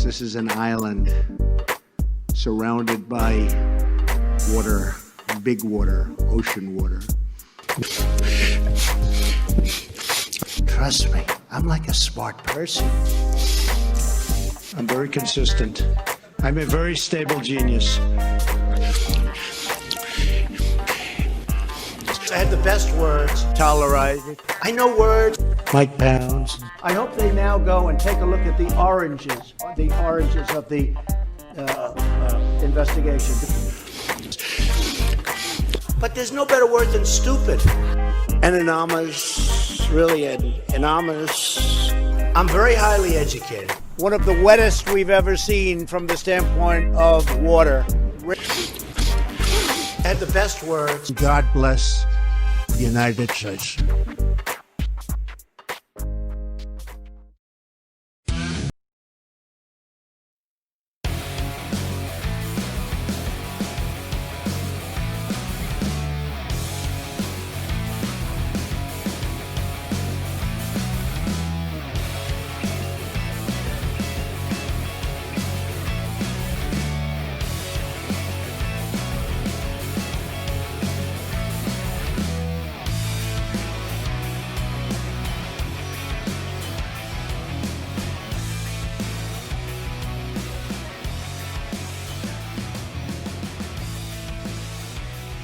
This is an island surrounded by water, big water, ocean water. Trust me, I'm like a smart person. I'm very consistent. I'm a very stable genius. I had the best words. Tolerate it. I know words. Mike Pounds. I hope they now go and take a look at the oranges of the investigation. But there's no better word than stupid. Anonymous, really anonymous. I'm very highly educated. One of the wettest we've ever seen from the standpoint of water. I had the best words. God bless the United States.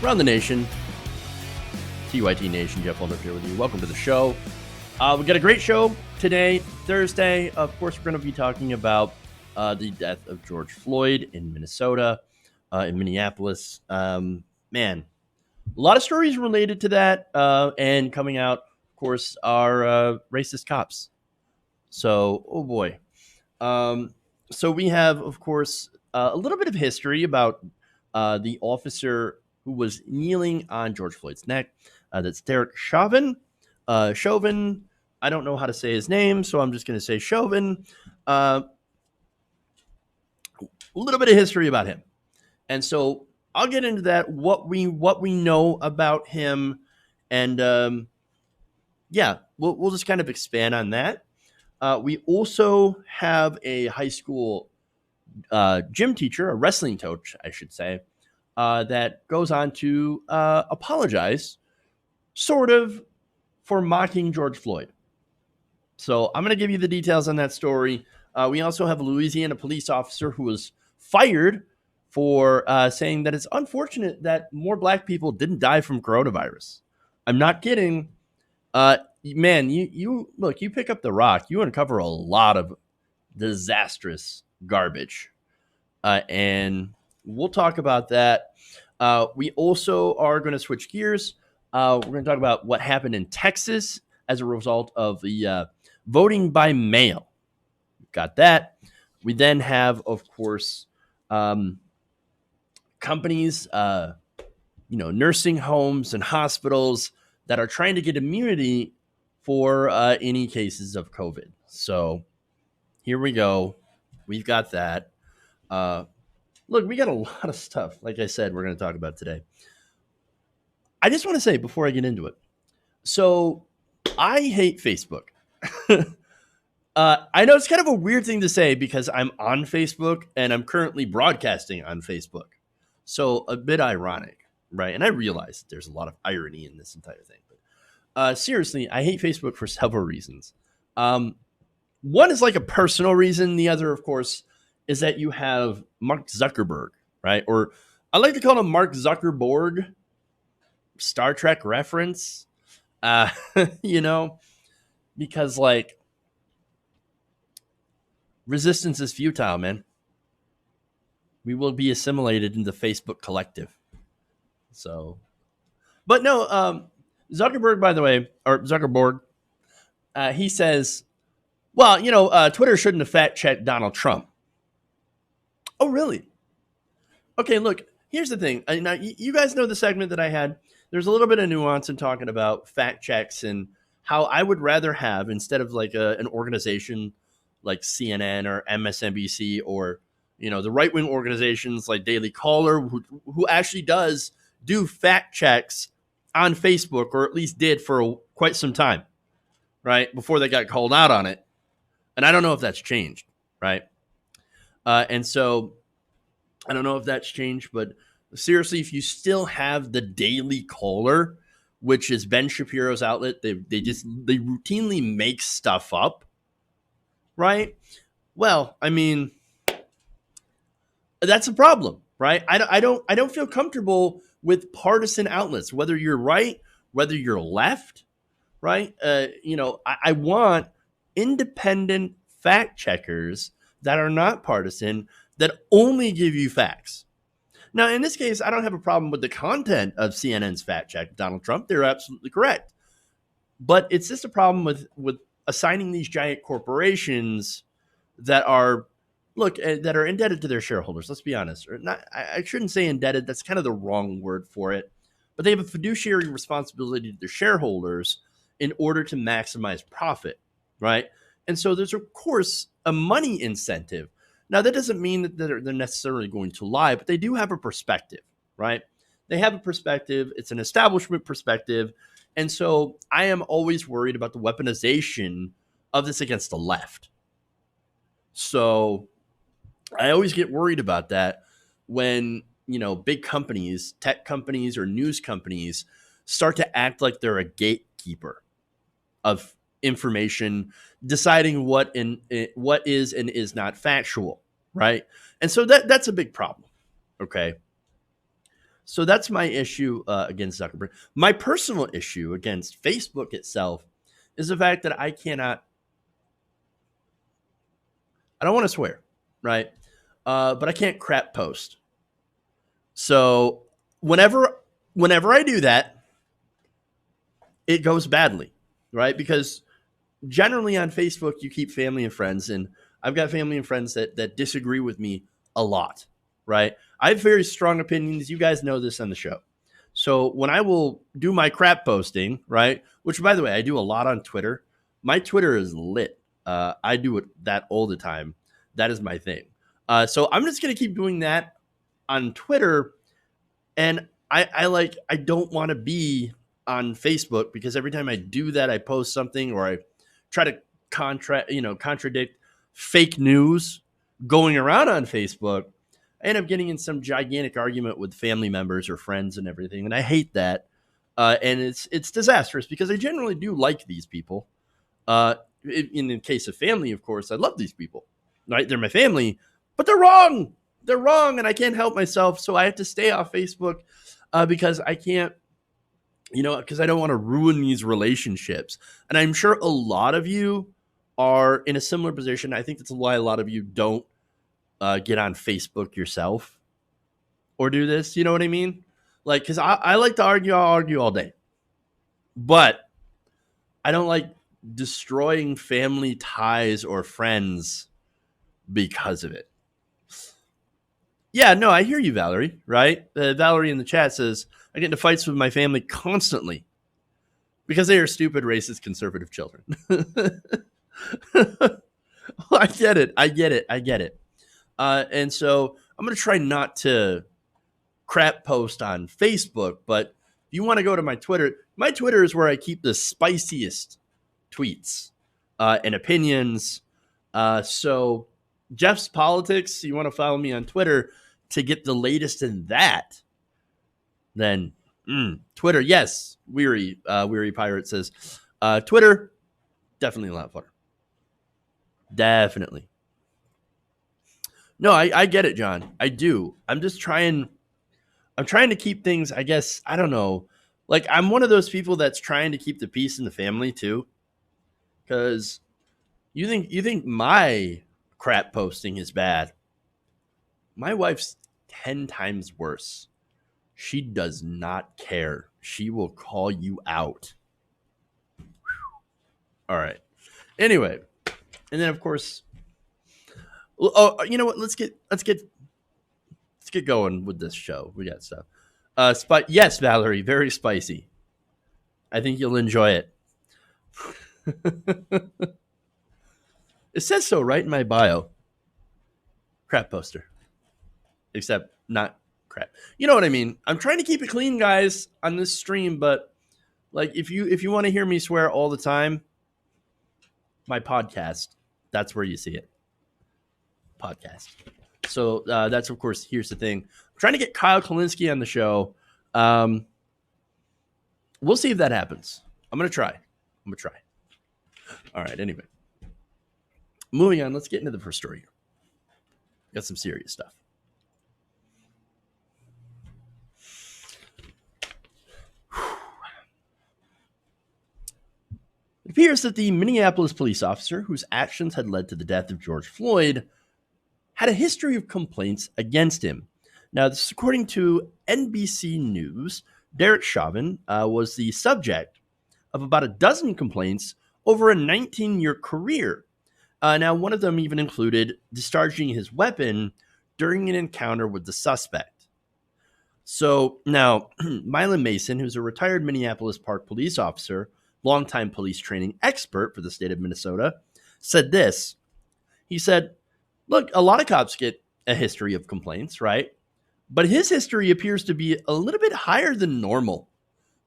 Around the nation, TYT Nation, Jeff Holder here with you. Welcome to the show. We got a great show today, Thursday. Of course, we're going to be talking about the death of George Floyd in Minnesota, in Minneapolis. Man, a lot of stories related to that, and coming out, of course, are racist cops. So, oh boy. So we have, of course, a little bit of history about the officer who was kneeling on George Floyd's neck. That's Derek Chauvin. Chauvin, I don't know how to say his name, so I'm just going to say Chauvin. A little bit of history about him. And so I'll get into that, what we know about him. And yeah, we'll just kind of expand on that. We also have a high school gym teacher, a wrestling coach, I should say, that goes on to apologize, sort of, for mocking George Floyd. So I'm going to give you the details on that story. We also have a Louisiana police officer who was fired for saying that it's unfortunate that more black people didn't die from coronavirus. I'm not kidding. Man, you look, you pick up the rock, you uncover a lot of disastrous garbage. And we'll talk about that. We also are going to switch gears. We're going to talk about what happened in Texas as a result of the voting by mail. Got that. We then have, of course, companies, nursing homes and hospitals that are trying to get immunity for any cases of COVID. So here we go. We've got that. Look, we got a lot of stuff, like I said, we're going to talk about today. I just want to say before I get into it, so I hate Facebook. I know it's kind of a weird thing to say because I'm on Facebook and I'm currently broadcasting on Facebook. So a bit ironic, right? And I realize there's a lot of irony in this entire thing. But seriously, I hate Facebook for several reasons. One is like a personal reason. The other, of course, is that you have Mark Zuckerberg, right? Or I like to call him Mark Zuckerborg, Star Trek reference, because like resistance is futile, man. We will be assimilated into Facebook collective. So, but no, Zuckerberg, by the way, or Zuckerberg, he says, well, Twitter shouldn't have fact-checked Donald Trump. Oh, really? Okay, look, here's the thing. Now, you guys know the segment that I had. There's a little bit of nuance in talking about fact checks and how I would rather have, instead of like an organization like CNN or MSNBC or, the right-wing organizations like Daily Caller, who actually does do fact checks on Facebook, or at least did for quite some time, right? Before they got called out on it. And I don't know if that's changed, right? And so I don't know if that's changed, but seriously, if you still have the Daily Caller, which is Ben Shapiro's outlet, they routinely make stuff up, right? Well, I mean, that's a problem, right? I don't feel comfortable with partisan outlets, whether you're right, whether you're left, right? I want independent fact checkers that are not partisan, that only give you facts. Now, in this case, I don't have a problem with the content of CNN's fact check Donald Trump. They're absolutely correct. But it's just a problem with assigning these giant corporations that are that are indebted to their shareholders. Let's be honest. Or not, I shouldn't say indebted. That's kind of the wrong word for it. But they have a fiduciary responsibility to their shareholders in order to maximize profit, right? And so there's, of course, a money incentive. Now, that doesn't mean that they're necessarily going to lie, but they do have a perspective, right? They have a perspective. It's an establishment perspective. And so I am always worried about the weaponization of this against the left. So I always get worried about that when, big companies, tech companies or news companies start to act like they're a gatekeeper of information, deciding what is and is not factual, right? And so that's a big problem, okay? So that's my issue against Zuckerberg. My personal issue against Facebook itself is the fact that I don't want to swear, right? But I can't crap post. So whenever I do that, it goes badly, right? Because generally on Facebook, you keep family and friends, and I've got family and friends that disagree with me a lot, right? I have very strong opinions. You guys know this on the show. So when I will do my crap posting, right, which, by the way, I do a lot on Twitter. My Twitter is lit. I do that all the time. That is my thing. So I'm just going to keep doing that on Twitter. And I don't want to be on Facebook, because every time I do that, I post something or I try to contradict fake news going around on Facebook, I end up getting in some gigantic argument with family members or friends and everything. And I hate that. And it's disastrous, because I generally do like these people. In the case of family, of course, I love these people, right? They're my family, but they're wrong. They're wrong, and I can't help myself. So I have to stay off Facebook because I can't, because I don't want to ruin these relationships. And I'm sure a lot of you are in a similar position. I think that's why a lot of you don't get on Facebook yourself or do this. You know what I mean? Like, because I like to argue. I'll argue all day. But I don't like destroying family ties or friends because of it. Yeah, no, I hear you, Valerie, right? Valerie in the chat says, I get into fights with my family constantly because they are stupid, racist, conservative children. Well, I get it. And so I'm going to try not to crap post on Facebook, but if you want to go to my Twitter is where I keep the spiciest tweets and opinions. So Jeff's Politics, you want to follow me on Twitter to get the latest in that, then Twitter, yes. Weary Pirate says, Twitter, definitely a lot funner. Definitely. No, I get it, John. I do. I'm trying to keep things, I guess, I don't know. Like, I'm one of those people that's trying to keep the peace in the family too. Because you think my crap posting is bad. My wife's 10 times worse. She does not care. She will call you out. All right. Anyway, and then of course, you know what? Let's get going with this show. We got stuff. Yes, Valerie, very spicy. I think you'll enjoy it. It says so right in my bio. Crap poster. Except not crap. You know what I mean? I'm trying to keep it clean, guys, on this stream, but like if you want to hear me swear all the time, my podcast, that's where you see it. podcast. So that's, of course, here's the thing. I'm trying to get Kyle Kalinske on the show. We'll see if that happens. I'm going to try. All right, anyway. Moving on, let's get into the first story here. Got some serious stuff. It appears that the Minneapolis police officer whose actions had led to the death of George Floyd had a history of complaints against him. Now, this is according to NBC News. Derek Chauvin was the subject of about a dozen complaints over a 19-year career. Now, one of them even included discharging his weapon during an encounter with the suspect. So now, Mylon Mason, who's a retired Minneapolis Park police officer, longtime police training expert for the state of Minnesota, said this. He said, look, a lot of cops get a history of complaints, right? But his history appears to be a little bit higher than normal.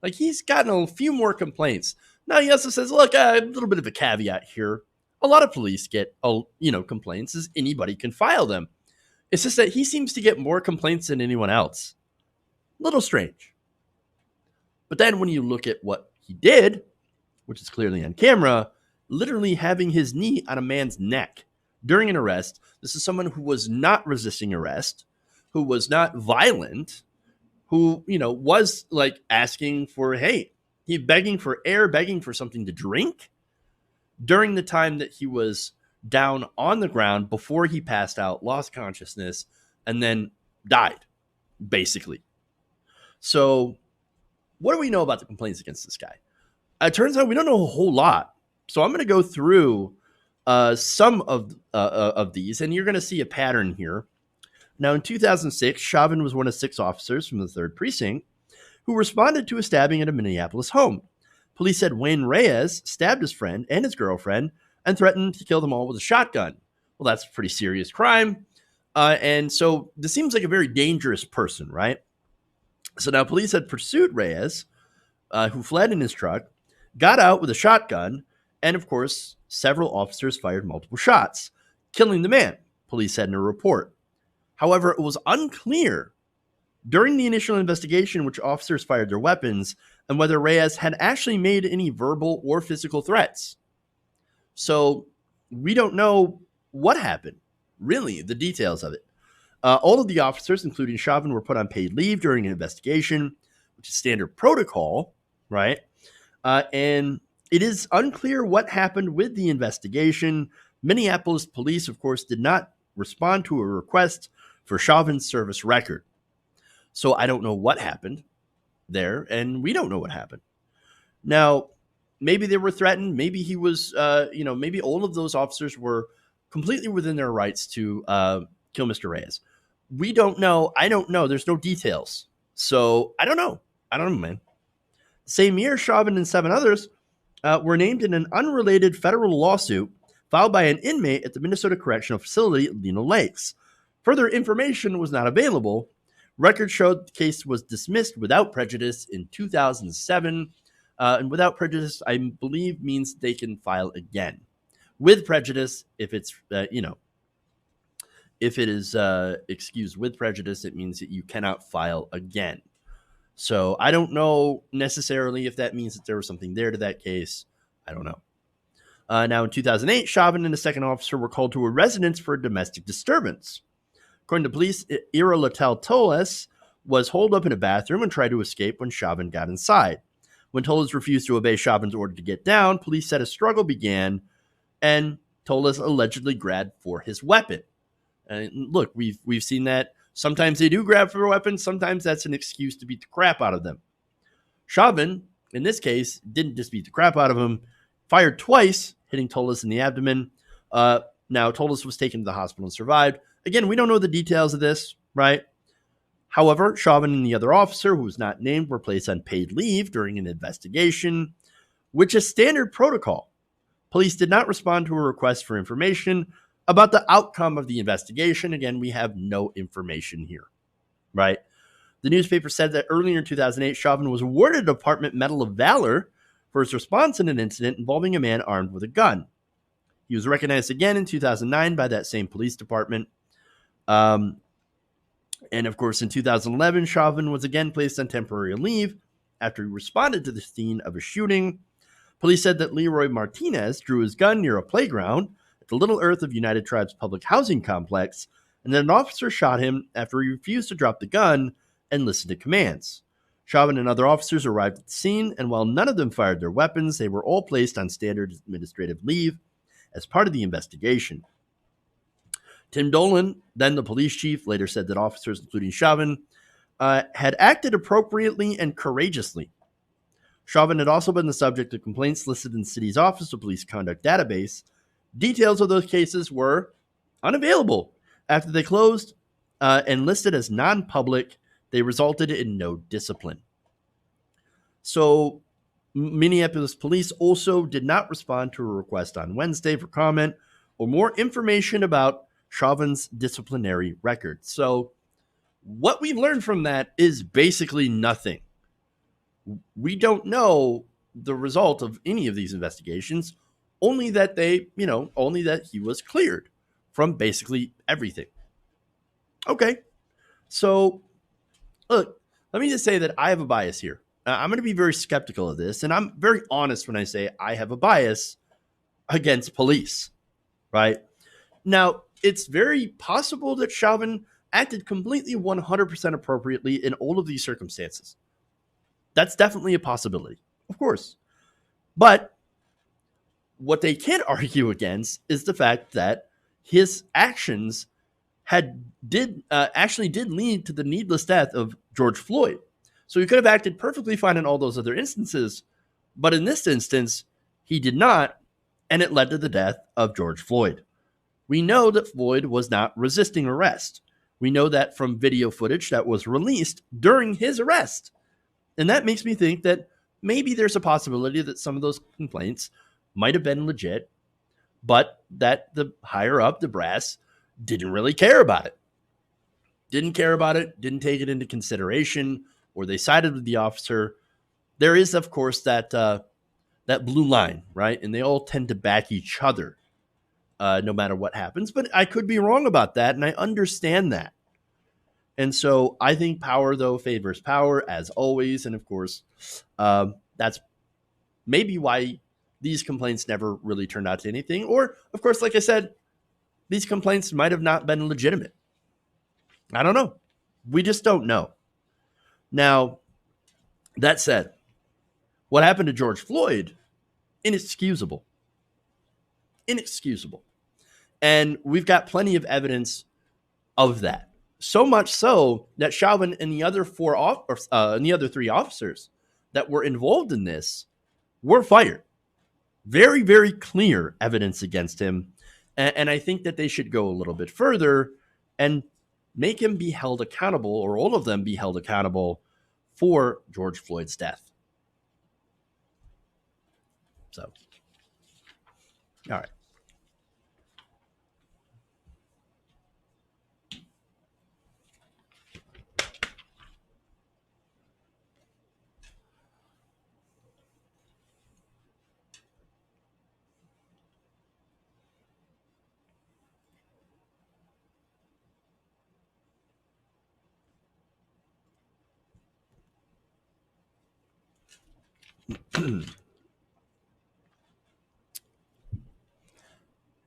Like, he's gotten a few more complaints. Now, he also says, look, a little bit of a caveat here. A lot of police get, complaints, as anybody can file them. It's just that he seems to get more complaints than anyone else. Little strange. But then when you look at what he did, which is clearly on camera, literally having his knee on a man's neck during an arrest. This is someone who was not resisting arrest, who was not violent, who, was like asking for, hey, he begging for air, begging for something to drink during the time that he was down on the ground before he passed out, lost consciousness, and then died, basically. So what do we know about the complaints against this guy? It turns out we don't know a whole lot. So I'm going to go through some of these, and you're going to see a pattern here. Now, in 2006, Chauvin was one of 6 officers from the 3rd Precinct who responded to a stabbing at a Minneapolis home. Police said Wayne Reyes stabbed his friend and his girlfriend and threatened to kill them all with a shotgun. Well, that's a pretty serious crime. And so this seems like a very dangerous person, right? So now police had pursued Reyes, who fled in his truck, got out with a shotgun, and of course, several officers fired multiple shots, killing the man, police said in a report. However, it was unclear during the initial investigation which officers fired their weapons and whether Reyes had actually made any verbal or physical threats. So we don't know what happened, really, the details of it. All of the officers, including Chauvin, were put on paid leave during an investigation, which is standard protocol, right? And it is unclear what happened with the investigation. Minneapolis police, of course, did not respond to a request for Chauvin's service record. So I don't know what happened there, and we don't know what happened. Now, maybe they were threatened. Maybe he was, maybe all of those officers were completely within their rights to kill Mr. Reyes. We don't know. I don't know. There's no details. So I don't know. Man. Same year, Chauvin and 7 others were named in an unrelated federal lawsuit filed by an inmate at the Minnesota Correctional Facility, Lino Lakes. Further information was not available. Records showed the case was dismissed without prejudice in 2007. And without prejudice, I believe, means they can file again. With prejudice, if it's, if it is excused with prejudice, it means that you cannot file again. So I don't know necessarily if that means that there was something there to that case. I don't know. Now, in 2008, Chauvin and a second officer were called to a residence for a domestic disturbance. According to police, Ira Littell Toles was holed up in a bathroom and tried to escape when Chauvin got inside. When Toles refused to obey Chauvin's order to get down, police said a struggle began, and Toles allegedly grabbed for his weapon. And look, we've seen that. Sometimes they do grab for weapons. Sometimes that's an excuse to beat the crap out of them. Chauvin, in this case, didn't just beat the crap out of him. Fired twice, hitting Toles in the abdomen. Now, Toles was taken to the hospital and survived. Again, we don't know the details of this, right? However, Chauvin and the other officer, who was not named, were placed on paid leave during an investigation, which is standard protocol. Police did not respond to a request for information about the outcome of the investigation. Again, we have no information here, right? The newspaper said that earlier in 2008, Chauvin was awarded a Department Medal of Valor for his response in an incident involving a man armed with a gun. He was recognized again in 2009 by that same police department. And of course, in 2011, Chauvin was again placed on temporary leave after he responded to the scene of a shooting. Police said that Leroy Martinez drew his gun near a playground at the Little Earth of United Tribes public housing complex, and then an officer shot him after he refused to drop the gun and listen to commands. Chauvin and other officers arrived at the scene, and while none of them fired their weapons, they were all placed on standard administrative leave as part of the investigation. Tim Dolan, then the police chief, later said that officers, including Chauvin, had acted appropriately and courageously. Chauvin had also been the subject of complaints listed in the city's Office of Police Conduct database. Details of those cases were unavailable. After they closed and listed as non-public, they resulted in no discipline. So Minneapolis police also did not respond to a request on Wednesday for comment or more information about Chauvin's disciplinary record. So what we've learned from that is basically nothing. We don't know the result of any of these investigations, only that only that he was cleared from basically everything. Okay. So look, let me just say that I have a bias here. I'm going to be very skeptical of this, and I'm very honest when I say I have a bias against police, right? Now, it's very possible that Chauvin acted completely 100% appropriately in all of these circumstances. That's definitely a possibility, of course. But what they can't argue against is the fact that his actions actually did lead to the needless death of George Floyd. So he could have acted perfectly fine in all those other instances, but in this instance, he did not, and it led to the death of George Floyd. We know that Floyd was not resisting arrest. We know that from video footage that was released during his arrest. And that makes me think that maybe there's a possibility that some of those complaints might have been legit, but that the higher up, the brass, didn't really care about it. Didn't care about it, didn't take it into consideration, or they sided with the officer. There is, of course, that blue line, right? And they all tend to back each other no matter what happens. But I could be wrong about that, and I understand that. And so I think power, though, favors power, as always. And, of course, that's maybe why these complaints never really turned out to anything. Or, of course, like I said, these complaints might have not been legitimate. I don't know. We just don't know. Now, that said, what happened to George Floyd, inexcusable. Inexcusable. And we've got plenty of evidence of that. So much so that Chauvin and the other three officers that were involved in this were fired. Very, very clear evidence against him. And I think that they should go a little bit further and make him be held accountable, or all of them be held accountable, for George Floyd's death. So, all right.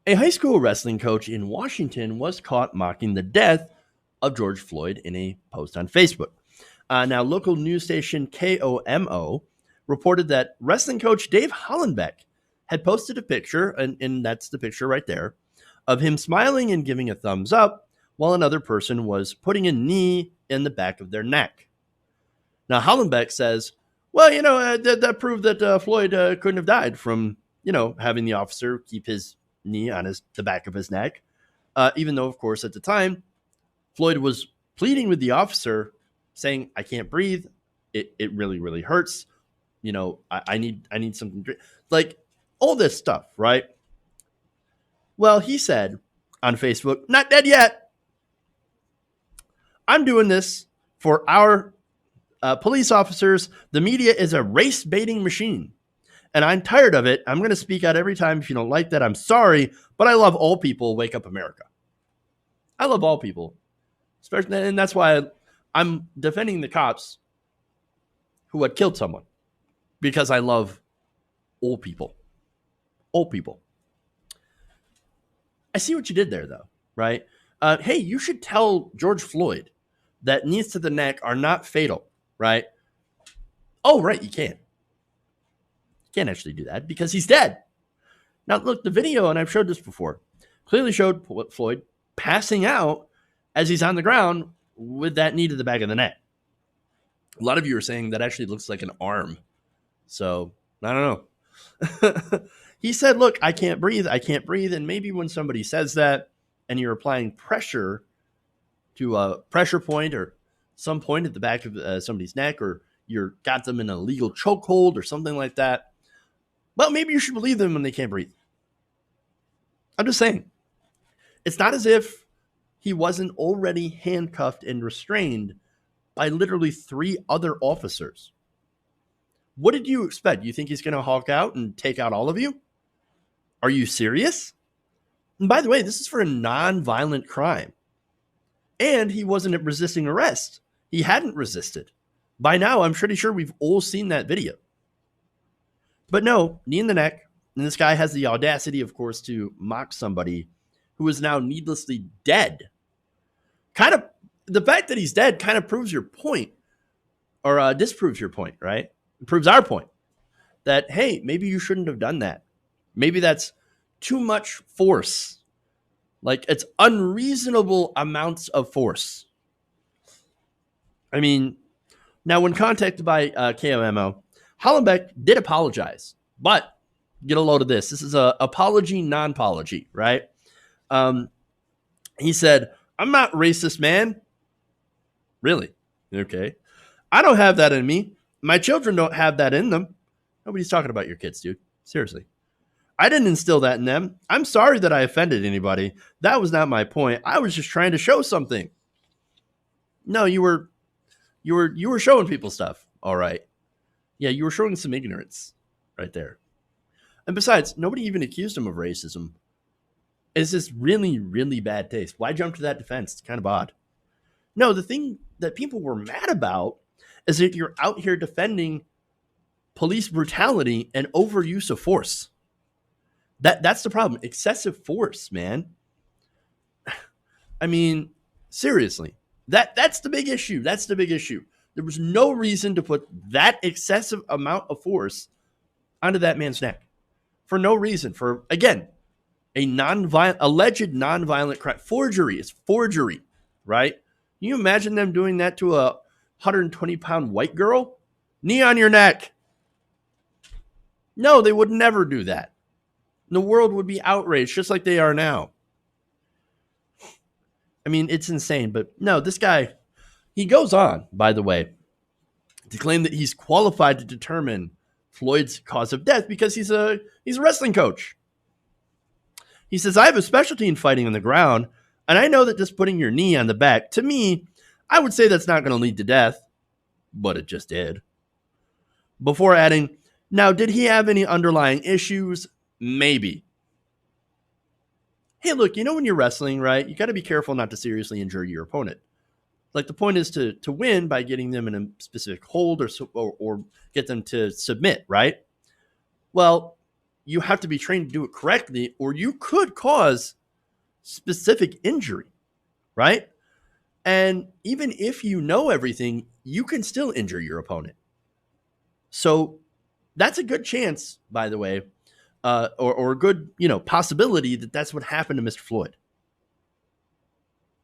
A high school wrestling coach in Washington was caught mocking the death of George Floyd in a post on Facebook. Now, local news station KOMO reported that wrestling coach Dave Hollenbeck had posted a picture, and that's the picture right there, of him smiling and giving a thumbs up while another person was putting a knee in the back of their neck. Now, Hollenbeck says, well, that proved that Floyd couldn't have died from, having the officer keep his knee on the back of his neck. Even though, of course, at the time, Floyd was pleading with the officer, saying, I can't breathe. It really, really hurts. I need something to drink. Like all this stuff, right? Well, he said on Facebook, not dead yet. I'm doing this for our police officers. The media is a race baiting machine. And I'm tired of it. I'm going to speak out every time. If you don't like that, I'm sorry. But I love all people. Wake up, America. I love all people. Especially, and that's why I'm defending the cops who had killed someone. Because I love all people. All people. I see what you did there, though, right? Hey, you should tell George Floyd that knees to the neck are not fatal, right? Oh, right, you can't. You can't actually do that because he's dead. Now, look, the video, and I've showed this before, clearly showed Floyd passing out as he's on the ground with that knee to the back of the neck. A lot of you are saying that actually looks like an arm. So, I don't know. He said, look, I can't breathe. I can't breathe. And maybe when somebody says that and you're applying pressure to a pressure point or some point at the back of somebody's neck, or you're got them in a legal chokehold or something like that, well, maybe you should believe them when they can't breathe. I'm just saying. It's not as if he wasn't already handcuffed and restrained by literally 3 other officers. What did you expect? You think he's going to hulk out and take out all of you? Are you serious? And by the way, this is for a non-violent crime. And he wasn't resisting arrest. He hadn't resisted. By now, I'm pretty sure we've all seen that video. But no, knee in the neck. And this guy has the audacity, of course, to mock somebody who is now needlessly dead. Kind of, the fact that he's dead kind of proves your point, or disproves your point, right? It proves our point that, hey, maybe you shouldn't have done that. Maybe that's too much force. Like, it's unreasonable amounts of force. I mean, now when contacted by KOMO, Hollenbeck did apologize, but get a load of this. This is a apology, non-apology, right? He said, I'm not racist, man. Really? Okay. I don't have that in me. My children don't have that in them. Nobody's talking about your kids, dude. Seriously. I didn't instill that in them. I'm sorry that I offended anybody. That was not my point. I was just trying to show something. No, you were showing people stuff. All right. Yeah, you were showing some ignorance right there. And besides, nobody even accused him of racism. It's just really, really bad taste. Why jump to that defense? It's kind of odd. No, the thing that people were mad about is that you're out here defending police brutality and overuse of force. That's the problem. Excessive force, man. I mean, seriously. That's the big issue. That's the big issue. There was no reason to put that excessive amount of force onto that man's neck. For no reason. For, again, alleged non-violent crime. Forgery. It's forgery, right? Can you imagine them doing that to a 120-pound white girl? Knee on your neck. No, they would never do that. The world would be outraged, just like they are now. I mean, it's insane. But no, this guy, he goes on, by the way, to claim that he's qualified to determine Floyd's cause of death because he's a wrestling coach. He says, I have a specialty in fighting on the ground, and I know that just putting your knee on the back, to me, I would say that's not going to lead to death, but it just did. Before adding, now, did he have any underlying issues? Maybe. Hey, look, when you're wrestling, right, you got to be careful not to seriously injure your opponent. Like, the point is to win by getting them in a specific hold or get them to submit, right? Well, you have to be trained to do it correctly, or you could cause specific injury, right? And even if you know everything, you can still injure your opponent. So that's a good chance, by the way, or a good, possibility that that's what happened to Mr. Floyd.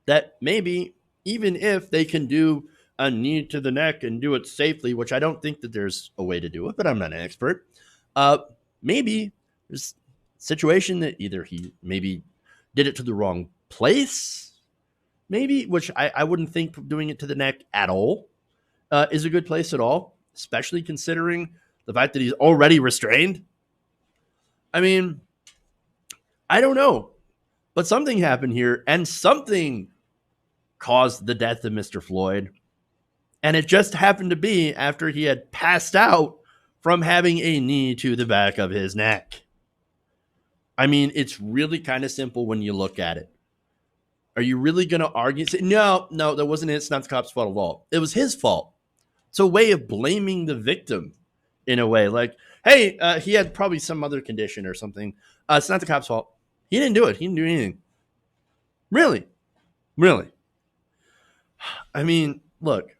That maybe even if they can do a knee to the neck and do it safely, which I don't think that there's a way to do it, but I'm not an expert. Maybe there's a situation that either he maybe did it to the wrong place, maybe, which I wouldn't think doing it to the neck at all is a good place at all, especially considering the fact that he's already restrained. I mean, I don't know, but something happened here, and something caused the death of Mr. Floyd, and it just happened to be after he had passed out from having a knee to the back of his neck. I mean, it's really kind of simple when you look at it. Are you really going to argue? Say, no, that wasn't it. It's not the cop's fault at all. It was his fault. It's a way of blaming the victim in a way. Like, hey, he had probably some other condition or something. It's not the cop's fault. He didn't do it. He didn't do anything. Really? Really? I mean, look.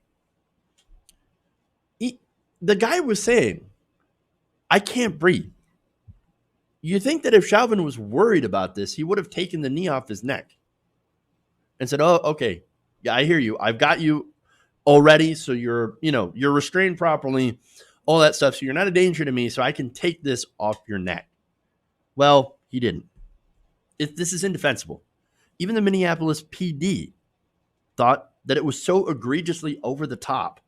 The guy was saying, I can't breathe. You think that if Chauvin was worried about this, he would have taken the knee off his neck and said, oh, okay, yeah, I hear you. I've got you already. So you're restrained properly, all that stuff. So you're not a danger to me. So I can take this off your neck. Well, he didn't. This is indefensible. Even the Minneapolis PD thought that it was so egregiously over the top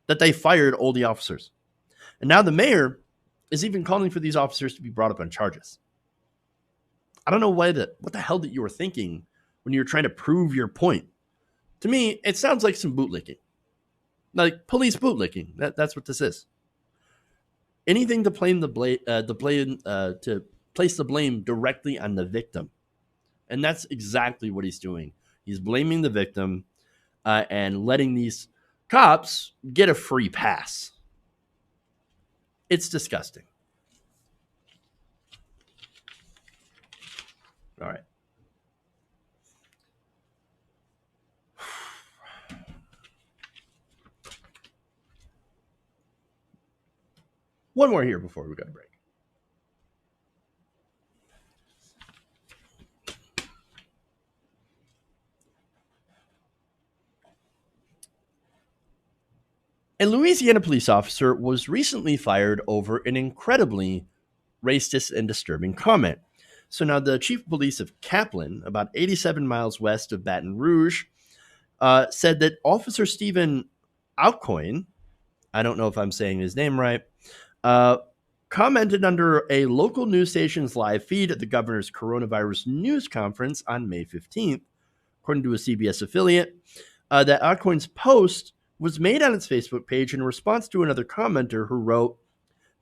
that they fired all the officers. And now the mayor is even calling for these officers to be brought up on charges. I don't know what the hell that you were thinking when you were trying to prove your point. To me, it sounds like some bootlicking. Like police bootlicking. That's what this is. Anything to blame to place the blame directly on the victim. And that's exactly what he's doing. He's blaming the victim and letting these cops get a free pass. It's disgusting. All right. One more here before we go to break. A Louisiana police officer was recently fired over an incredibly racist and disturbing comment. So now the chief of police of Kaplan, about 87 miles west of Baton Rouge, said that Officer Stephen Aucoin, I don't know if I'm saying his name right, commented under a local news station's live feed at the governor's coronavirus news conference on May 15th, according to a CBS affiliate, that Aucoin's post was made on its Facebook page in response to another commenter who wrote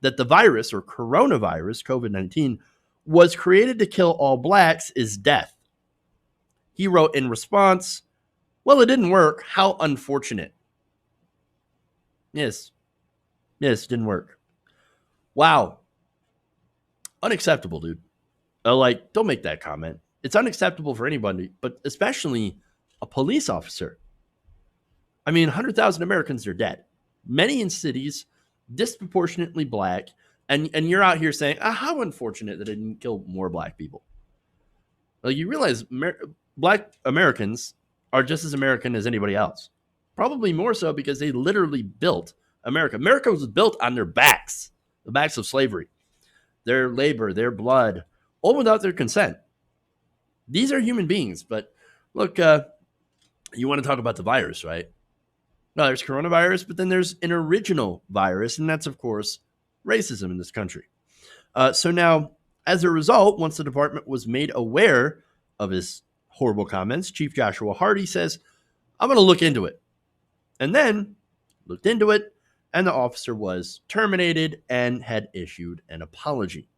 that the virus, or coronavirus, COVID-19, was created to kill all blacks is death. He wrote in response, well, it didn't work. How unfortunate. Yes, it didn't work. Wow. Unacceptable, dude. Don't make that comment. It's unacceptable for anybody, but especially a police officer. I mean, 100,000 Americans are dead. Many in cities, disproportionately black, and you're out here saying, how unfortunate that it didn't kill more black people. Like, you realize black Americans are just as American as anybody else. Probably more so because they literally built America. America was built on their backs, the backs of slavery, their labor, their blood, all without their consent. These are human beings, but look, you want to talk about the virus, right? No, there's coronavirus, but then there's an original virus, and that's, of course, racism in this country. So now, as a result, once the department was made aware of his horrible comments, Chief Joshua Hardy says, I'm going to look into it. And then looked into it, and the officer was terminated and had issued an apology.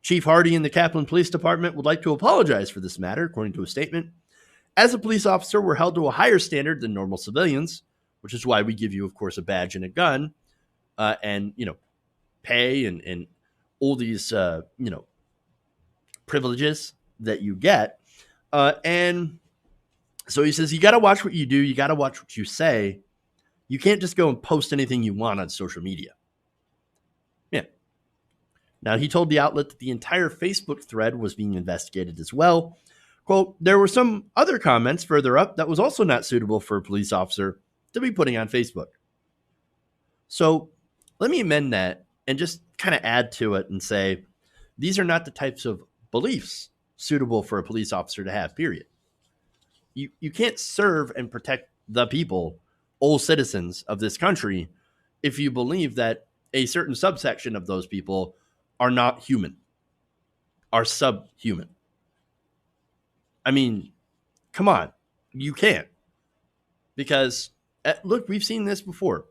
Chief Hardy and the Kaplan Police Department would like to apologize for this matter, according to a statement. As a police officer, we're held to a higher standard than normal civilians, which is why we give you, of course, a badge and a gun, and, pay and all these, privileges that you get. And so he says, you got to watch what you do. You got to watch what you say. You can't just go and post anything you want on social media. Yeah. Now, he told the outlet that the entire Facebook thread was being investigated as well. Quote, there were some other comments further up that was also not suitable for a police officer to be putting on Facebook. So let me amend that and just kind of add to it and say, these are not the types of beliefs suitable for a police officer to have, period. You can't serve and protect the people, all citizens of this country, if you believe that a certain subsection of those people are not human, are subhuman. I mean, come on, you can't. Because, look, we've seen this before.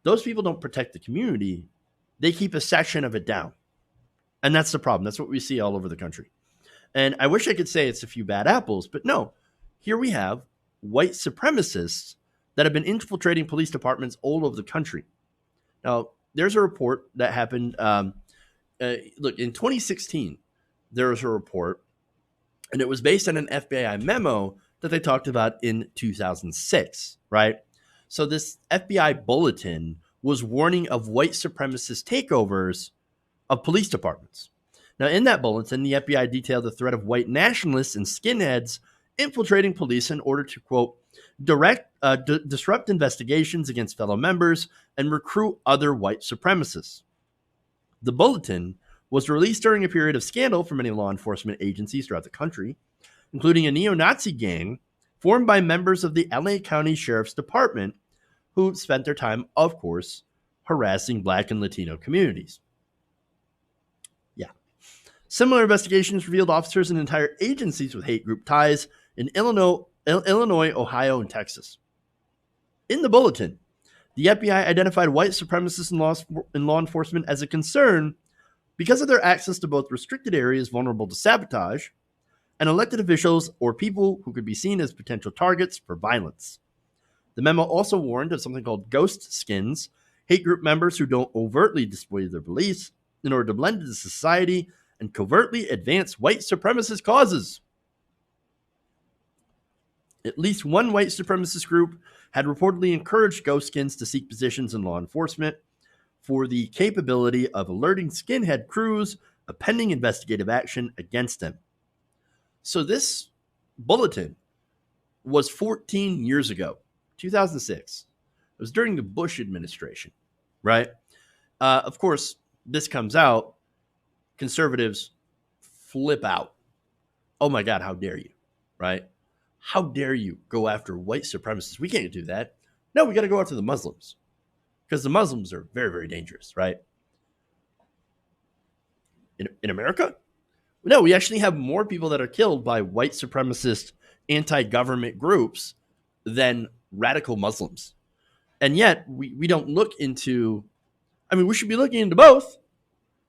those people don't protect the community. They keep a section of it down. And that's the problem. That's what we see all over the country. And I wish I could say it's a few bad apples, but no. Here we have white supremacists that have been infiltrating police departments all over the country. Now, there's a report that happened. Look, in 2016, there was a report, and it was based on an FBI memo that they talked about in 2006, right? So this FBI bulletin was warning of white supremacist takeovers of police departments. Now, in that bulletin, the FBI detailed the threat of white nationalists and skinheads infiltrating police in order to, quote, disrupt investigations against fellow members and recruit other white supremacists. The bulletin was released during a period of scandal for many law enforcement agencies throughout the country, including a neo-Nazi gang formed by members of the LA County Sheriff's Department who spent their time, of course, harassing Black and Latino communities. Yeah. Similar investigations revealed officers and entire agencies with hate group ties in Illinois, Ohio, and Texas. In the bulletin, the FBI identified white supremacists in law enforcement as a concern because of their access to both restricted areas vulnerable to sabotage and elected officials or people who could be seen as potential targets for violence. The memo also warned of something called ghost skins, hate group members who don't overtly display their beliefs in order to blend into society and covertly advance white supremacist causes. At least one white supremacist group had reportedly encouraged ghost skins to seek positions in law enforcement for the capability of alerting skinhead crews of pending investigative action against them. So this bulletin was 14 years ago, 2006. It was during the Bush administration, right? Of course, this comes out, conservatives flip out. Oh my God, how dare you, right? How dare you go after white supremacists? We can't do that. No, we got to go after the Muslims because the Muslims are very, very dangerous, right? In America? No, we actually have more people that are killed by white supremacist anti-government groups than radical Muslims. And yet we don't look into, I mean, we should be looking into both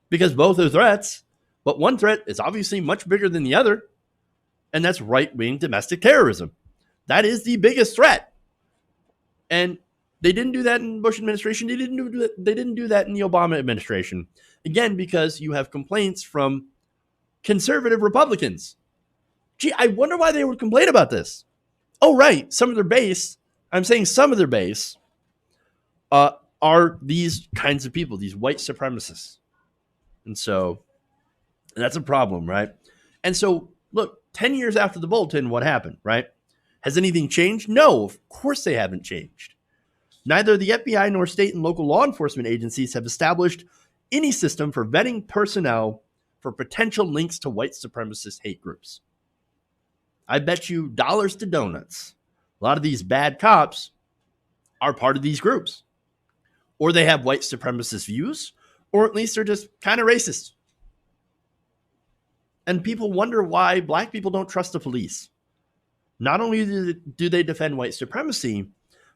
because both are threats, but one threat is obviously much bigger than the other. And that's right-wing domestic terrorism. That is the biggest threat. And they didn't do that in the Bush administration. They didn't do that in the Obama administration. Again, because you have complaints from conservative Republicans. Gee, I wonder why they would complain about this. Oh, right. Some of their base, I'm saying some of their base, are these kinds of people, these white supremacists. And so that's a problem, right? And so, look, 10 years after the bulletin, what happened, right? Has anything changed? No, of course they haven't changed. Neither the FBI nor state and local law enforcement agencies have established any system for vetting personnel for potential links to white supremacist hate groups. I bet you dollars to donuts, a lot of these bad cops are part of these groups. Or they have white supremacist views, or at least they're just kind of racist. And people wonder why Black people don't trust the police. Not only do they defend white supremacy,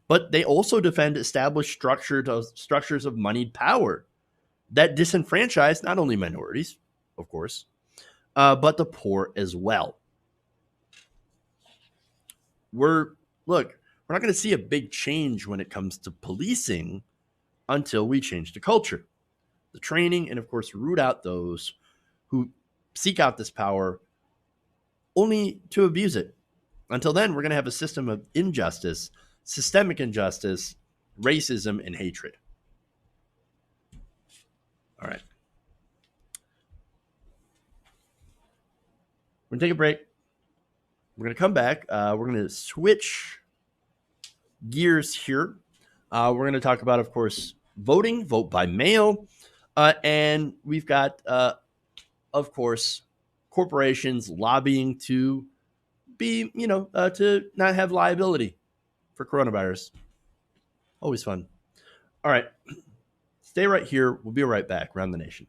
but they also defend established structures of moneyed power that disenfranchise not only minorities, of course, but the poor as well. We're not going to see a big change when it comes to policing until we change the culture, the training, and of course, root out those who seek out this power only to abuse it. Until then, we're going to have a system of injustice, systemic injustice, racism, and hatred. All right. We're going to take a break. We're going to come back. We're going to switch gears here. We're going to talk about, of course, vote by mail. And we've got, of course, corporations lobbying to be, to not have liability for coronavirus. Always fun. All right. Stay right here. We'll be right back. Around the Nation.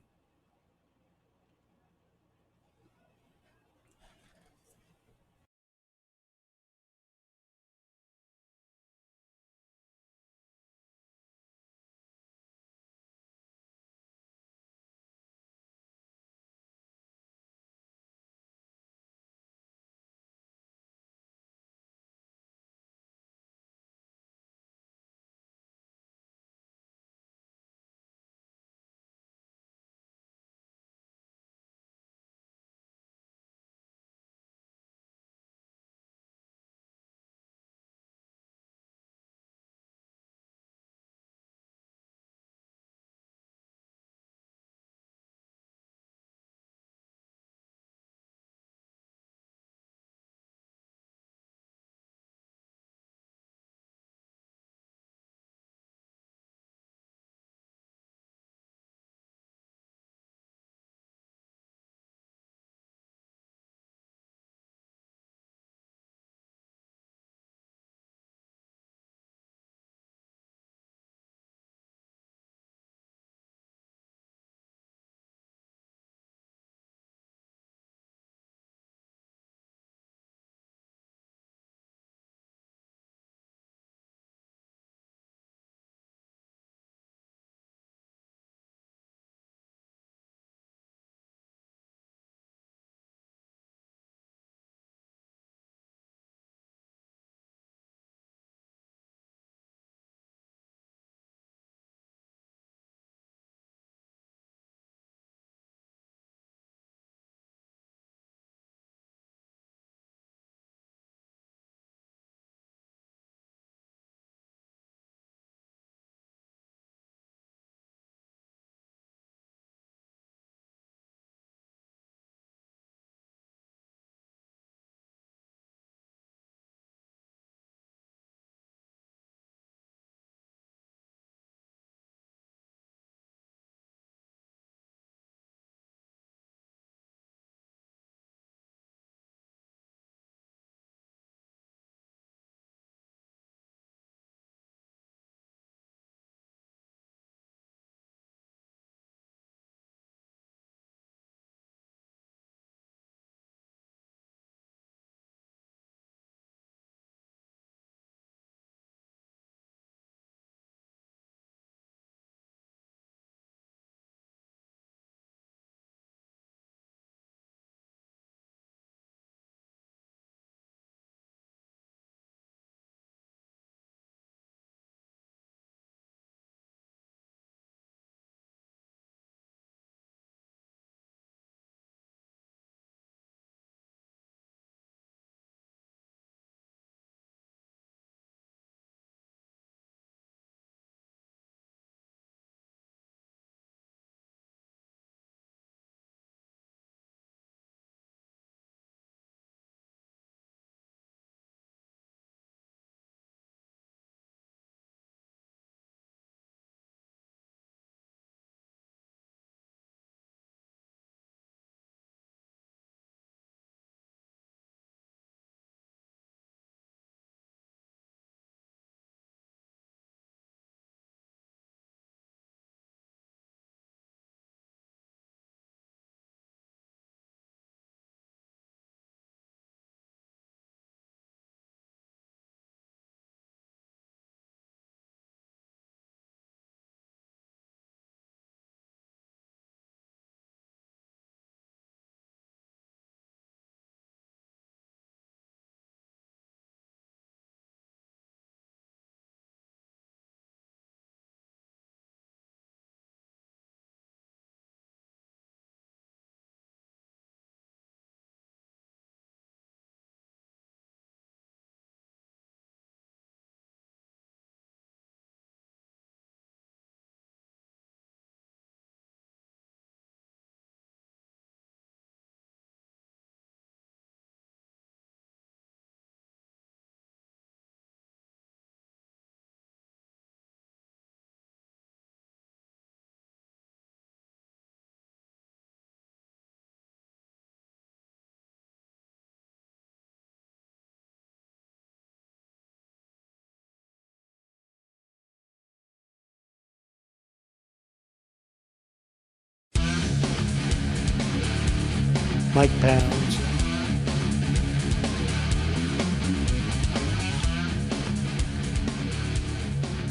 Mike Pounds.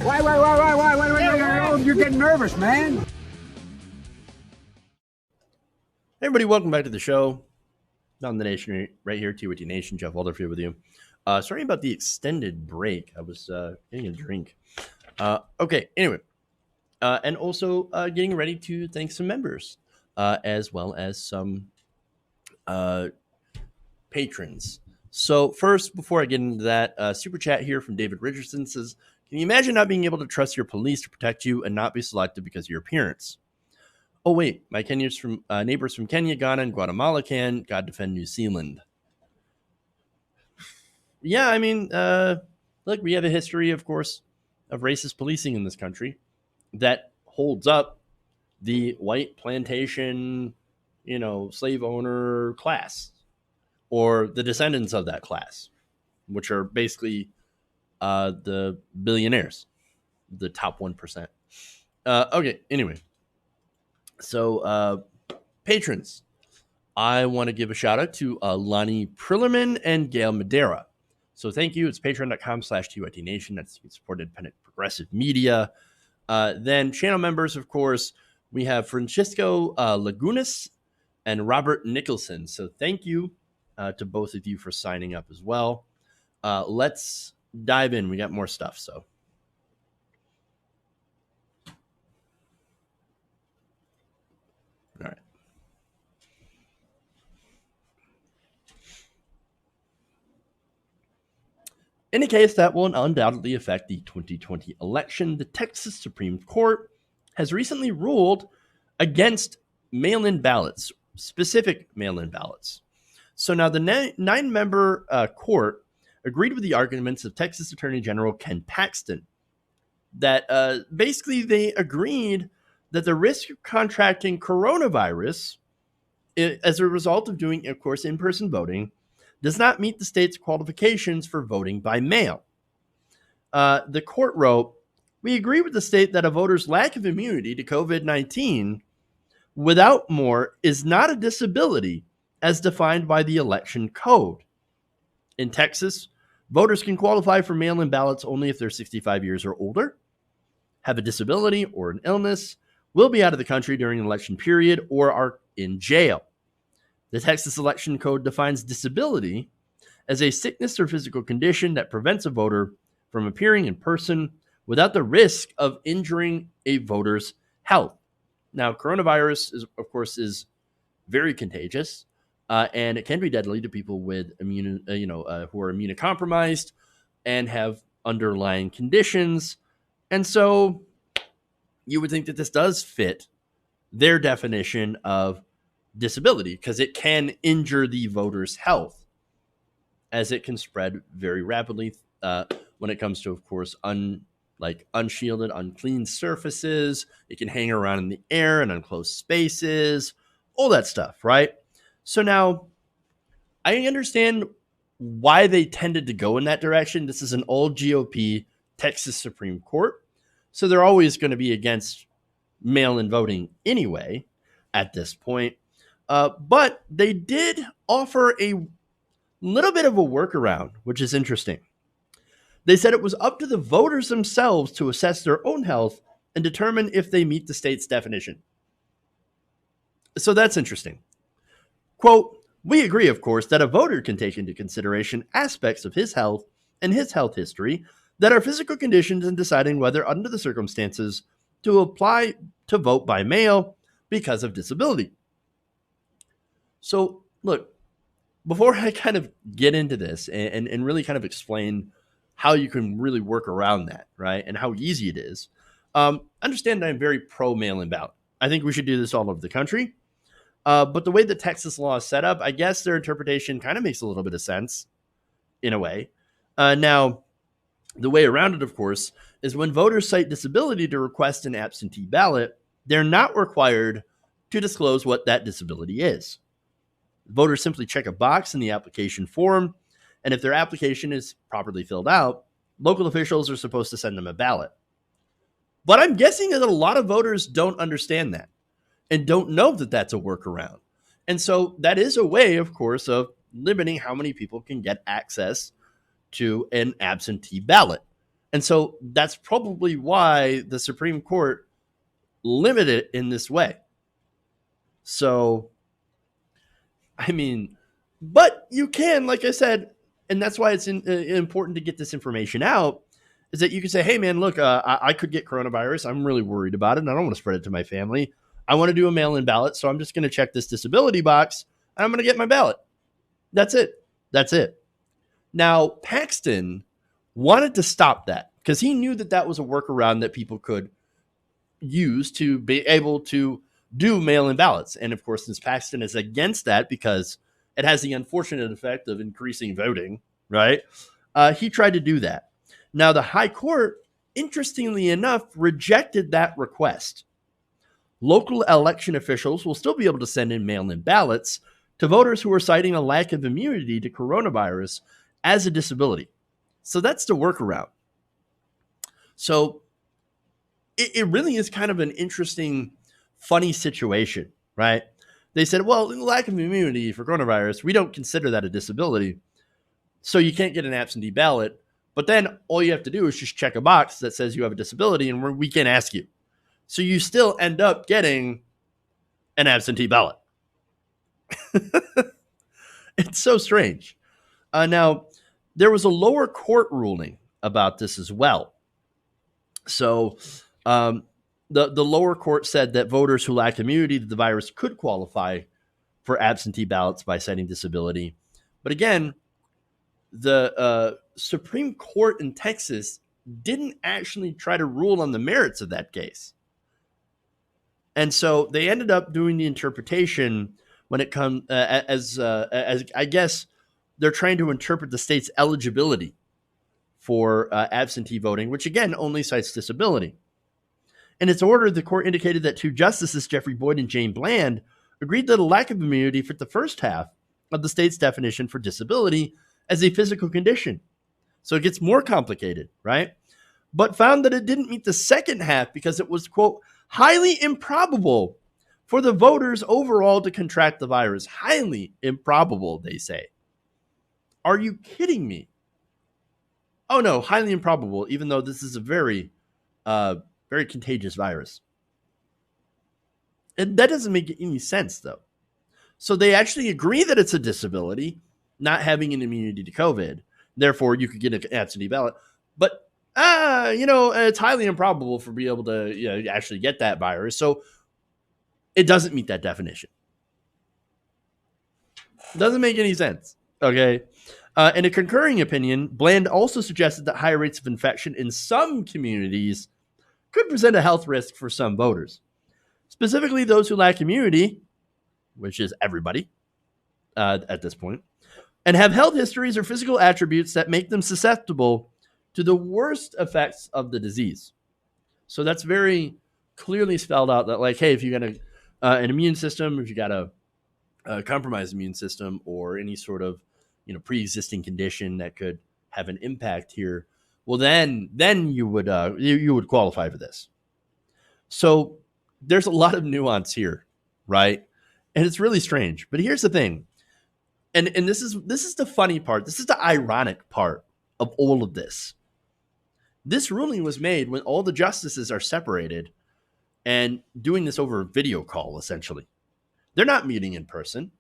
Wait, you're getting nervous, man. Hey everybody, welcome back to the show. On the Nation, right here, TWT Nation. Jeff Walderfield with you. Sorry about the extended break. I was getting a drink. Okay, anyway. And also getting ready to thank some members, as well as some patrons. So first, before I get into that, super chat here from David Richardson says, can you imagine not being able to trust your police to protect you and not be selected because of your appearance? Oh, wait, my neighbors from Kenya, Ghana, and Guatemala can. God defend New Zealand. Yeah, I mean, look, we have a history, of course, of racist policing in this country that holds up the white plantation, slave owner class or the descendants of that class, which are basically the billionaires, the top 1%. Okay, anyway. So, patrons, I want to give a shout out to Lonnie Prillerman and Gail Madera. So thank you. It's patreon.com/TYT Nation. That's supported independent progressive media. Then channel members, of course, we have Francisco Lagunas and Robert Nicholson. So thank you to both of you for signing up as well. Let's dive in. We got more stuff. So. All right. In a case that will undoubtedly affect the 2020 election, the Texas Supreme Court has recently ruled against mail-in ballots, specific mail-in ballots. So now the nine-member court agreed with the arguments of Texas Attorney General Ken Paxton that basically they agreed that the risk of contracting coronavirus as a result of doing, of course, in-person voting does not meet the state's qualifications for voting by mail. The court wrote, we agree with the state that a voter's lack of immunity to COVID-19 without more is not a disability as defined by the election code. In Texas, voters can qualify for mail-in ballots only if they're 65 years or older, have a disability or an illness, will be out of the country during an election period, or are in jail. The Texas election code defines disability as a sickness or physical condition that prevents a voter from appearing in person without the risk of injuring a voter's health. Now, coronavirus is very contagious, and it can be deadly to people with who are immunocompromised and have underlying conditions. And so you would think that this does fit their definition of disability because it can injure the voter's health as it can spread very rapidly when it comes to, of course, unshielded, unclean surfaces. It can hang around in the air in enclosed spaces, all that stuff, right? So now I understand why they tended to go in that direction. This is an old GOP Texas Supreme Court. So they're always going to be against mail-in voting anyway at this point. But they did offer a little bit of a workaround, which is interesting. They said it was up to the voters themselves to assess their own health and determine if they meet the state's definition. So that's interesting. Quote, we agree, of course, that a voter can take into consideration aspects of his health and his health history that are physical conditions in deciding whether, under the circumstances, to apply to vote by mail because of disability. So, look, before I kind of get into this and really kind of explain how you can really work around that, right, and how easy it is, understand that I'm very pro mail-in ballot. I think we should do this all over the country. But the way the Texas law is set up, I guess their interpretation kind of makes a little bit of sense in a way. Now, the way around it, of course, is when voters cite disability to request an absentee ballot, they're not required to disclose what that disability is. Voters simply check a box in the application form, and if their application is properly filled out, local officials are supposed to send them a ballot. But I'm guessing that a lot of voters don't understand that and don't know that that's a workaround. And so that is a way, of course, of limiting how many people can get access to an absentee ballot. And so that's probably why the Supreme Court limited it in this way. So, I mean, but you can, like I said, and that's why it's important to get this information out, is that you can say, hey, man, look, I could get coronavirus. I'm really worried about it, and I don't want to spread it to my family. I want to do a mail-in ballot, so I'm just going to check this disability box, and I'm going to get my ballot. That's it. That's it. Now, Paxton wanted to stop that because he knew that that was a workaround that people could use to be able to do mail-in ballots. And of course, since Paxton is against that because it has the unfortunate effect of increasing voting, right? He tried to do that. Now, the High Court, interestingly enough, rejected that request. Local election officials will still be able to send in mail-in ballots to voters who are citing a lack of immunity to coronavirus as a disability. So that's the workaround. So it really is kind of an interesting, funny situation, right? They said, well, lack of immunity for coronavirus, we don't consider that a disability. So you can't get an absentee ballot. But then all you have to do is just check a box that says you have a disability and we can ask you. So you still end up getting an absentee ballot. It's so strange. Now, there was a lower court ruling about this as well. So the lower court said that voters who lack immunity to the virus could qualify for absentee ballots by citing disability. But again, the Supreme Court in Texas didn't actually try to rule on the merits of that case. And so they ended up doing the interpretation when it comes as I guess they're trying to interpret the state's eligibility for absentee voting, which again only cites disability. In its order, the court indicated that two justices, Jeffrey Boyd and Jane Bland, agreed that a lack of immunity fit the first half of the state's definition for disability as a physical condition. So it gets more complicated, right? But found that it didn't meet the second half because it was, quote, highly improbable for the voters overall to contract the virus. Highly improbable, they say. Are you kidding me? Oh no, highly improbable, even though this is a very contagious virus. And that doesn't make any sense, though. So they actually agree that it's a disability, not having an immunity to COVID. Therefore, you could get an absentee ballot. But, it's highly improbable for being able to actually get that virus. So it doesn't meet that definition. Doesn't make any sense. Okay. In a concurring opinion, Bland also suggested that higher rates of infection in some communities could present a health risk for some voters, specifically those who lack immunity, which is everybody at this point, and have health histories or physical attributes that make them susceptible to the worst effects of the disease. So that's very clearly spelled out that, like, hey, if you got an immune system, if you got a compromised immune system or any sort of pre-existing condition that could have an impact here, well, then you would qualify for this. So there's a lot of nuance here, right? And it's really strange. But here's the thing, and this is the funny part. This is the ironic part of all of this. This ruling was made when all the justices are separated and doing this over a video call, essentially. They're not meeting in person.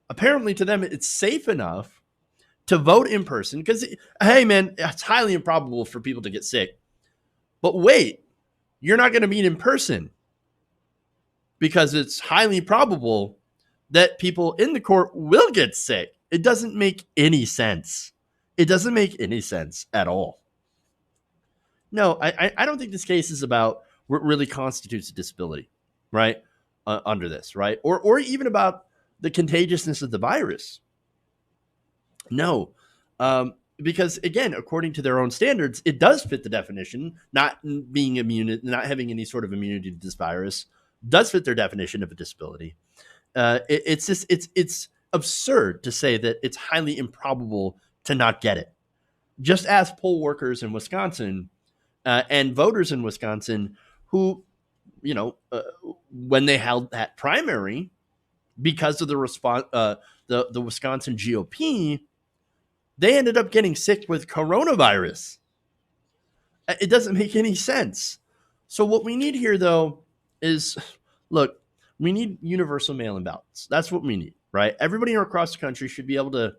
Apparently to them, it's safe enough to vote in person because, hey, man, it's highly improbable for people to get sick. But wait, you're not going to meet in person because it's highly probable that people in the court will get sick. It doesn't make any sense. It doesn't make any sense at all. No, I don't think this case is about what really constitutes a disability, right? Under this, right? Or even about the contagiousness of the virus. No, because again, according to their own standards, it does fit the definition. Not being immune, not having any sort of immunity to this virus, does fit their definition of a disability. It's absurd to say that it's highly improbable to not get it. Just ask poll workers in Wisconsin and voters in Wisconsin who, when they held that primary, because of the response, the Wisconsin GOP, they ended up getting sick with coronavirus. It doesn't make any sense. So what we need here, though, is look, we need universal mail-in ballots. That's what we need, right? Everybody across the country should be able to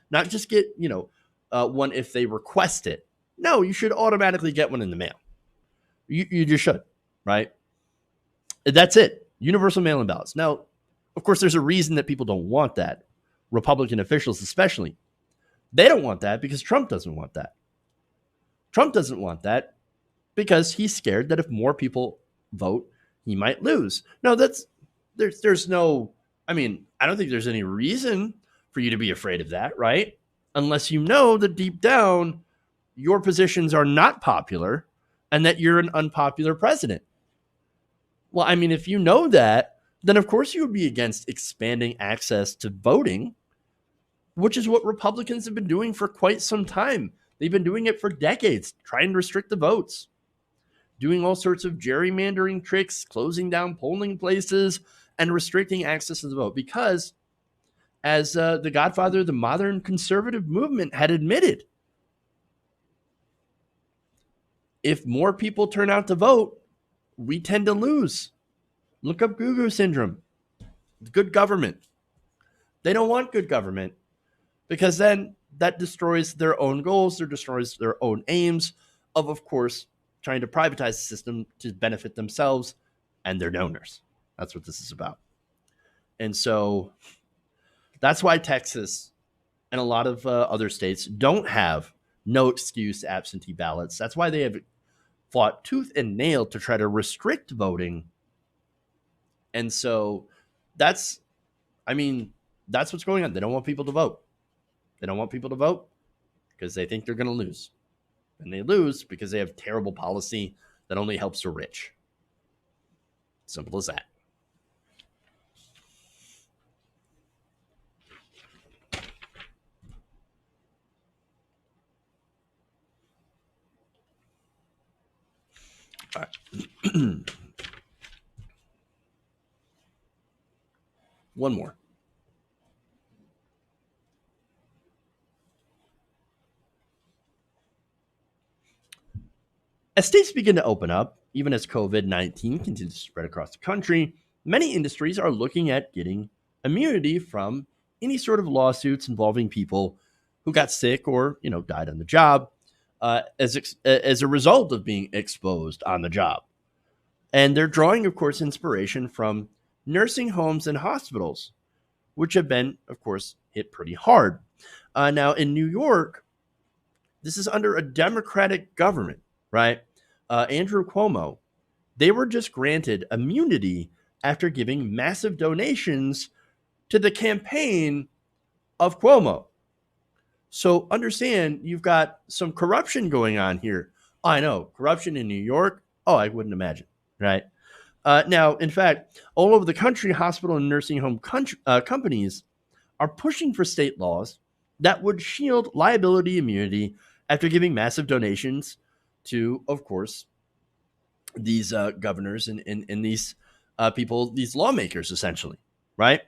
not just get, one if they request it. No, you should automatically get one in the mail. You just should, right? That's it. Universal mail-in ballots. Now, of course, there's a reason that people don't want that. Republican officials especially. They don't want that because Trump doesn't want that. Trump doesn't want that because he's scared that if more people vote, he might lose. No, there's no, I don't think there's any reason for you to be afraid of that, right? Unless you know that deep down, your positions are not popular and that you're an unpopular president. Well, if you know that, then of course you would be against expanding access to voting, which is what Republicans have been doing for quite some time. They've been doing it for decades, trying to restrict the votes, doing all sorts of gerrymandering tricks, closing down polling places, and restricting access to the vote. Because, as the godfather of the modern conservative movement had admitted, if more people turn out to vote, we tend to lose. Look up Goo syndrome. Good government. They don't want good government because then that destroys their own goals. That destroys their own aims of course, trying to privatize the system to benefit themselves and their donors. That's what this is about. And so that's why Texas and a lot of other states don't have no excuse absentee ballots. That's why they have fought tooth and nail to try to restrict voting. And so that's what's going on. They don't want people to vote. They don't want people to vote because they think they're going to lose. And they lose because they have terrible policy that only helps the rich. Simple as that. All right. One more. As states begin to open up, even as COVID-19 continues to spread across the country, many industries are looking at getting immunity from any sort of lawsuits involving people who got sick or, died on the job as a result of being exposed on the job. And they're drawing, of course, inspiration from nursing homes and hospitals, which have been, of course, hit pretty hard. Now, in New York, this is under a Democratic government, right? Andrew Cuomo, they were just granted immunity after giving massive donations to the campaign of Cuomo. So understand, you've got some corruption going on here. Oh, I know, corruption in New York? Oh, I wouldn't imagine, right? Now, in fact, all over the country, hospital and nursing home companies are pushing for state laws that would shield liability immunity after giving massive donations to, of course, these governors and these people, these lawmakers, essentially, right?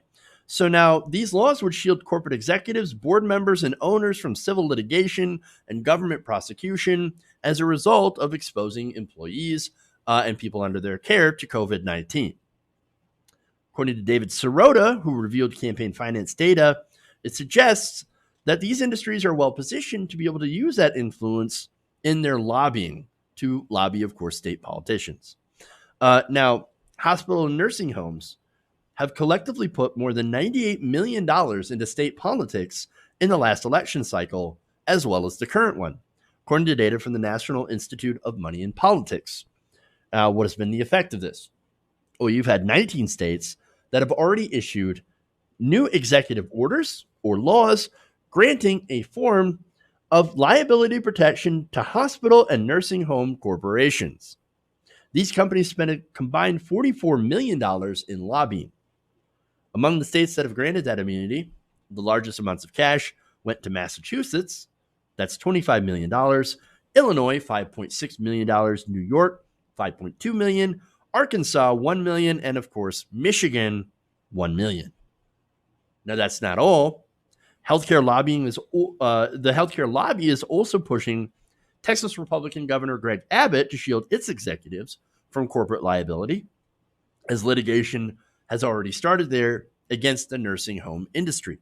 So now these laws would shield corporate executives, board members, and owners from civil litigation and government prosecution as a result of exposing employees and people under their care to COVID-19. According to David Sirota, who reviewed campaign finance data, it suggests that these industries are well positioned to be able to use that influence in their lobbying to lobby, of course, state politicians. Now, hospital and nursing homes have collectively put more than $98 million into state politics in the last election cycle, as well as the current one, according to data from the National Institute of Money and Politics. What has been the effect of this? Well, you've had 19 states that have already issued new executive orders or laws granting a form of liability protection to hospital and nursing home corporations. These companies spent a combined $44 million in lobbying. Among the states that have granted that immunity, the largest amounts of cash went to Massachusetts. That's $25 million. Illinois, $5.6 million. New York, $5.2 million. Arkansas, $1 million. And of course, Michigan, $1 million. Now, that's not all. Healthcare lobbying is the healthcare lobby is also pushing Texas Republican Governor Greg Abbott to shield its executives from corporate liability, as litigation has already started there against the nursing home industry.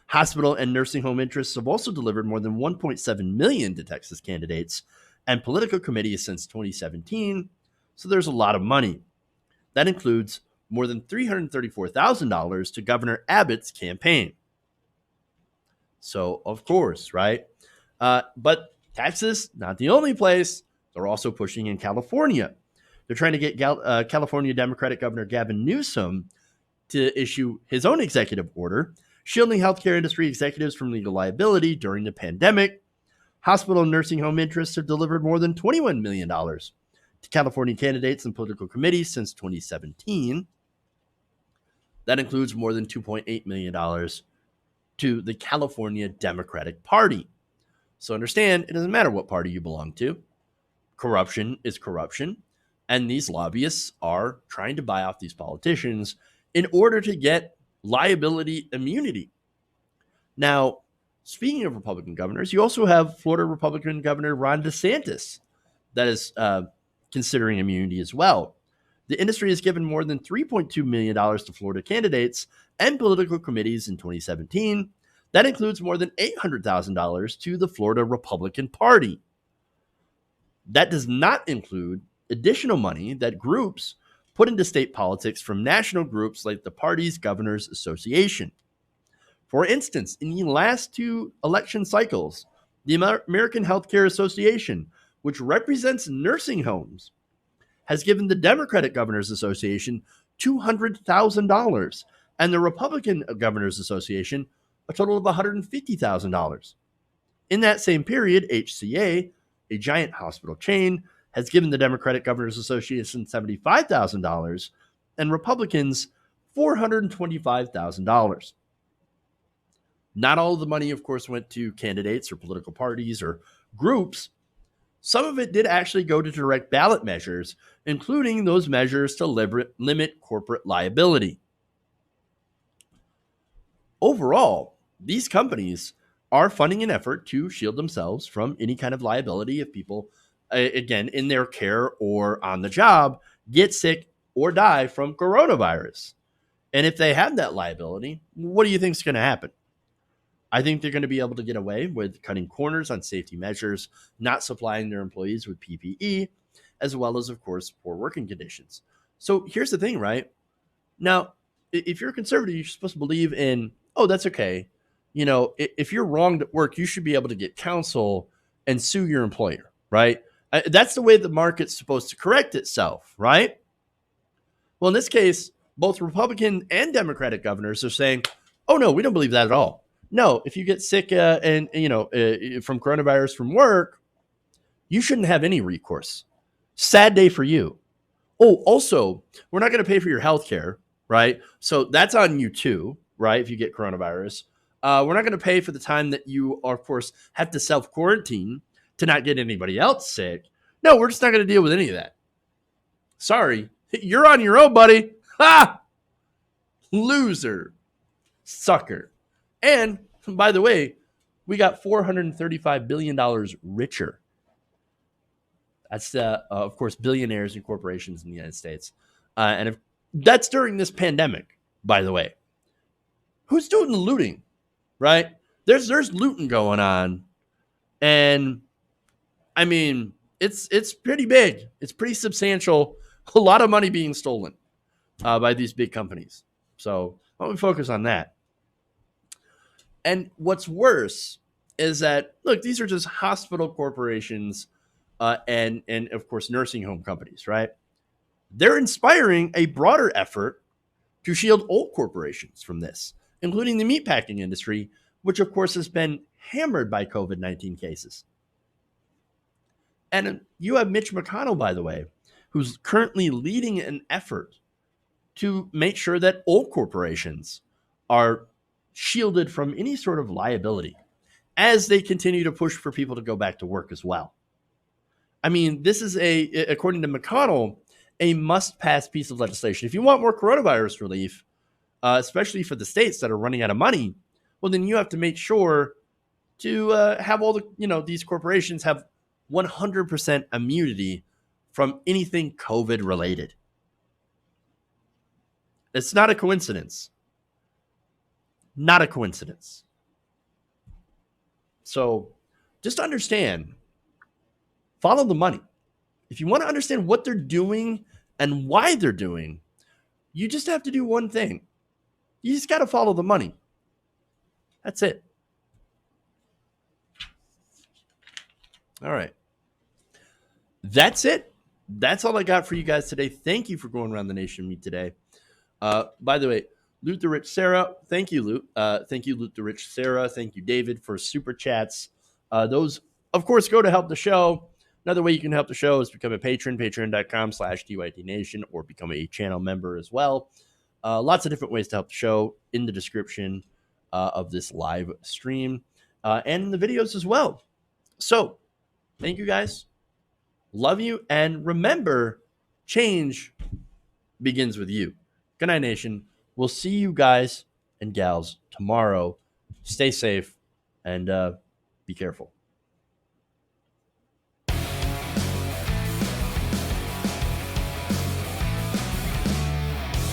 Hospital and nursing home interests have also delivered more than $1.7 million to Texas candidates and political committees since 2017, so there's a lot of money. That includes more than $334,000 to Governor Abbott's campaign. So, of course, right? But Texas, not the only place. They're also pushing in California. They're trying to get California Democratic Governor Gavin Newsom to issue his own executive order, shielding healthcare industry executives from legal liability during the pandemic. Hospital and nursing home interests have delivered more than $21 million to California candidates and political committees since 2017. That includes more than $2.8 million to the California Democratic Party. So understand, it doesn't matter what party you belong to. Corruption is corruption. And these lobbyists are trying to buy off these politicians in order to get liability immunity. Now, speaking of Republican governors, you also have Florida Republican Governor Ron DeSantis that is considering immunity as well. The industry has given more than $3.2 million to Florida candidates and political committees in 2017. That includes more than $800,000 to the Florida Republican Party. That does not include additional money that groups put into state politics from national groups like the party's Governors Association. For instance, in the last two election cycles, the American Healthcare Association, which represents nursing homes, has given the Democratic Governors Association $200,000 and the Republican Governors Association a total of $150,000. In that same period, HCA, a giant hospital chain, has given the Democratic Governors Association $75,000 and Republicans $425,000. Not all of the money, of course, went to candidates or political parties or groups. Some of it did actually go to direct ballot measures, including those measures to limit corporate liability. Overall, these companies are funding an effort to shield themselves from any kind of liability if people, again, in their care or on the job, get sick or die from coronavirus. And if they have that liability, what do you think is going to happen? I think they're going to be able to get away with cutting corners on safety measures, not supplying their employees with PPE, as well as, of course, poor working conditions. So here's the thing, right? Now, if you're a conservative, you're supposed to believe in, oh, that's okay. You know, if you're wronged at work, you should be able to get counsel and sue your employer, right? That's the way the market's supposed to correct itself, right? Well, in this case, both Republican and Democratic governors are saying, oh, no, we don't believe that at all. No, if you get sick from coronavirus from work, you shouldn't have any recourse. Sad day for you. Oh, also, we're not going to pay for your health care, right? So that's on you too, right? If you get coronavirus. We're not going to pay for the time that you, of course, have to self-quarantine to not get anybody else sick. No, we're just not going to deal with any of that. Sorry. You're on your own, buddy. Ha! Loser. Sucker. And, by the way, we got $435 billion richer. That's, of course, billionaires and corporations in the United States. And that's during this pandemic, by the way. Who's doing the looting, right? There's looting going on. And, I mean, it's pretty big. It's pretty substantial. A lot of money being stolen by these big companies. So why don't we focus on that? And what's worse is that, look, these are just hospital corporations and of course, nursing home companies, right? They're inspiring a broader effort to shield old corporations from this, including the meatpacking industry, which, of course, has been hammered by COVID-19 cases. And you have Mitch McConnell, by the way, who's currently leading an effort to make sure that old corporations are shielded from any sort of liability as they continue to push for people to go back to work as well. I mean, this is according to McConnell, a must-pass piece of legislation. If you want more coronavirus relief, especially for the states that are running out of money, well, then you have to make sure to have all the, these corporations have 100% immunity from anything COVID related. It's not a coincidence. Not a coincidence. So just understand, follow the money. If you want to understand what they're doing and why they're doing, you just have to do one thing. You just got to follow the money. That's it. All right. That's it. That's all I got for you guys today. Thank you for going around the nation with me today. By the way, Loot the Rich Sarah, thank you, Loot. Thank you, Loot the Rich Sarah. Thank you, David, for super chats. Those, of course, go to help the show. Another way you can help the show is become a patron, patreon.com/DYDNation, or become a channel member as well. Lots of different ways to help the show in the description of this live stream and in the videos as well. So, thank you guys. Love you. And remember, change begins with you. Good night, nation. We'll see you guys and gals tomorrow. Stay safe and be careful.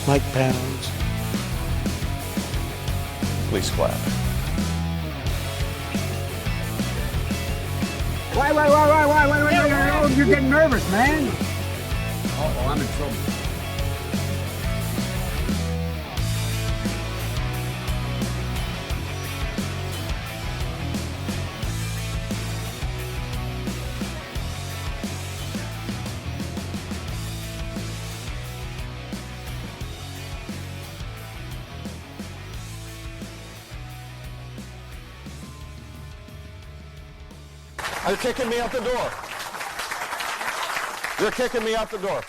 Mike Pounds. Please clap. Why? You're getting nervous, man. Uh-oh, I'm in trouble. You're kicking me out the door. You're kicking me out the door.